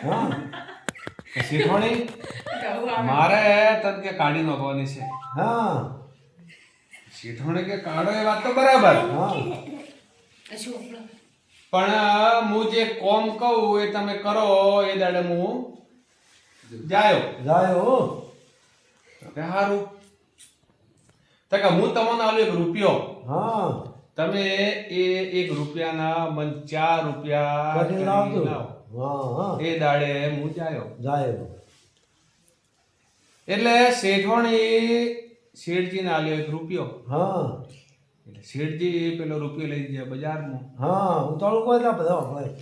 હા શીઠોણી મારે તને કે કાઢી નાખવાની છે. હા શીઠોણી કે કાઢો એ વાત તો બરાબર, હા પણ હું જે કોમ કહું એ તમે કરો એ દાડે હું જાયો. જાયો કે હારું તો કે હું તમને આલું 1 રૂપિયો, હા તમે એ 1 રૂપિયાના મન 4 રૂપિયા કરી લાવજો. લાવો. હા હા એ દાડે હું જાયો. જાયો એટલે શેઠોણી શેઠજીને આલ્યો 1 રૂપિયો. હા એટલે શેઠજી પેલો રૂપિયો લઈ ગયા બજારમાં. હા ઉતાળું કોઈ ના બધા ભાઈ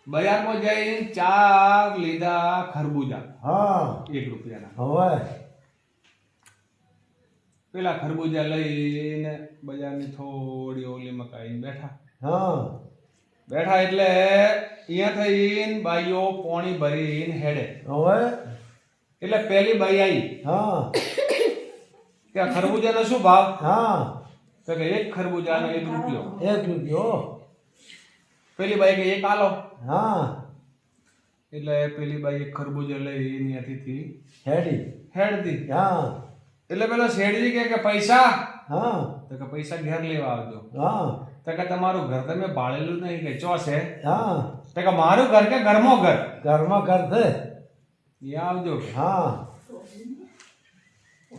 બજારમાં જઈને 4 લીધા ખરબૂજા હા 1 રૂપિયાના. હવે પેલા ખરબૂજા લઈને બજારની થોડી ઓલી મકાઈને બેઠા. હા એટલે અહીંયા થઈને બાઈઓ પોણી ભરીને હેડે. હવે એટલે પેલી બાઈ આવી હા કે આ ખરબૂજાનો શું ભાવ? હા તો કે 1 ખરબૂજાનો 1 રૂપિયો. 1 રૂપિયો પેલી બાઈ કે 1 આલો. હા એટલે પેલી બાઈ 1 ખરબૂજો લઈ ત્યાંથી હેડી હેડતી. હા એટલે પેલો શેઠજી કે પૈસા? હા તો કે પૈસા ઘેર લેવા આવજો. હા તો કે તમારું ઘર તમે ભાળેલું નહીં કે ચો છે? હા તો કે મારું ઘર કે ઘરમો ઘર ઘરમાં ઘર છે. એ આવજો. હા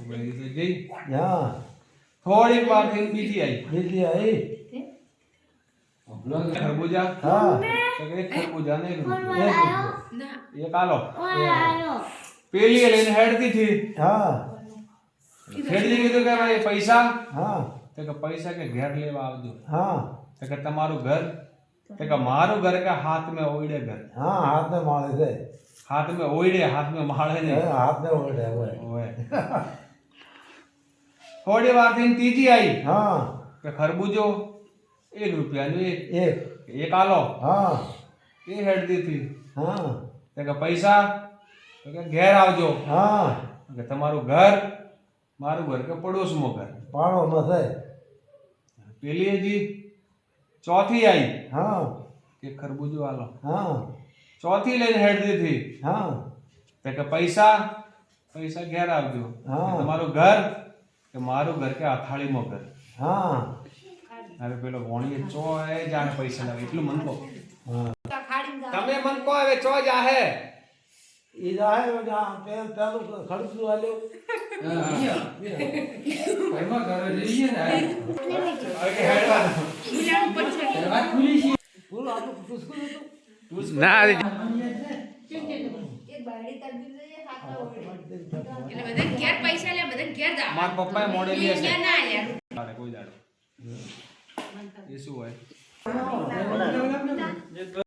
બળી તો જઈ હા થોડીક વાર થઈને બીજી આવી બીજી આવી ખરબૂજા. હા તો કે 1 ખરબૂજા ને 1 રૂપિયો. 1 રૂપિયો 1 આલો. પેલી લઈને હેડતી થી. હા શેઠજી કીધું કે ભાઈ પૈસા? હા તો કે પૈસા કે ઘેર લેવા આવજો. હા તો કે તમારું ઘર? તો કે મારું ઘર કે હાથ में ઓઈડે ઘર. હા હાથને માળે છે. हाथ में ओइडे हाथ में माळे नहीं. હાથને ઓળે હવે ओए थोड़ी बार थी तीजी आई હા કે ખરબૂજો 1 રૂપિયાનું 1 એક આલો. હા એ હેડતી થી. હા તો કે પૈસા? તો કે ઘેર આવજો. હા કે તમારું ઘર? મારું ઘર કે પડોશમાં ઘર. પાડોમાં છે. પેલી હજી ચોથી आई હા કે ખરબૂજો આલો. હા ચોથી લઈને હેડતી થી. હા તો કે પૈસા? પૈસા ઘેર આવજો. હા. કે તમારું ઘર? કે મારું ઘર કે અથાળીમાં ઘર. હા હવે પેલો ભોણીએ ચો એ જાને પૈસા લાવે એટલું મન કહો. હા તમે મન કહો હવે ચો જાહે. ઈ જાય ઓલા પેલું ખડકું આલ્યો ઘરમાં ઘરે જઈએ ને હવે કે હેડવા દો. પૂરું આપણું પુસ્કું હતું. ના એક બાયડી તરબી જોઈએ ખાતા હોય એટલે બધા ઘેર પૈસા લે બધા ઘેર જા માર પપ્પાએ મોડેલી હશે. ના યાર અરે કોઈ દાડો એ શું હોય?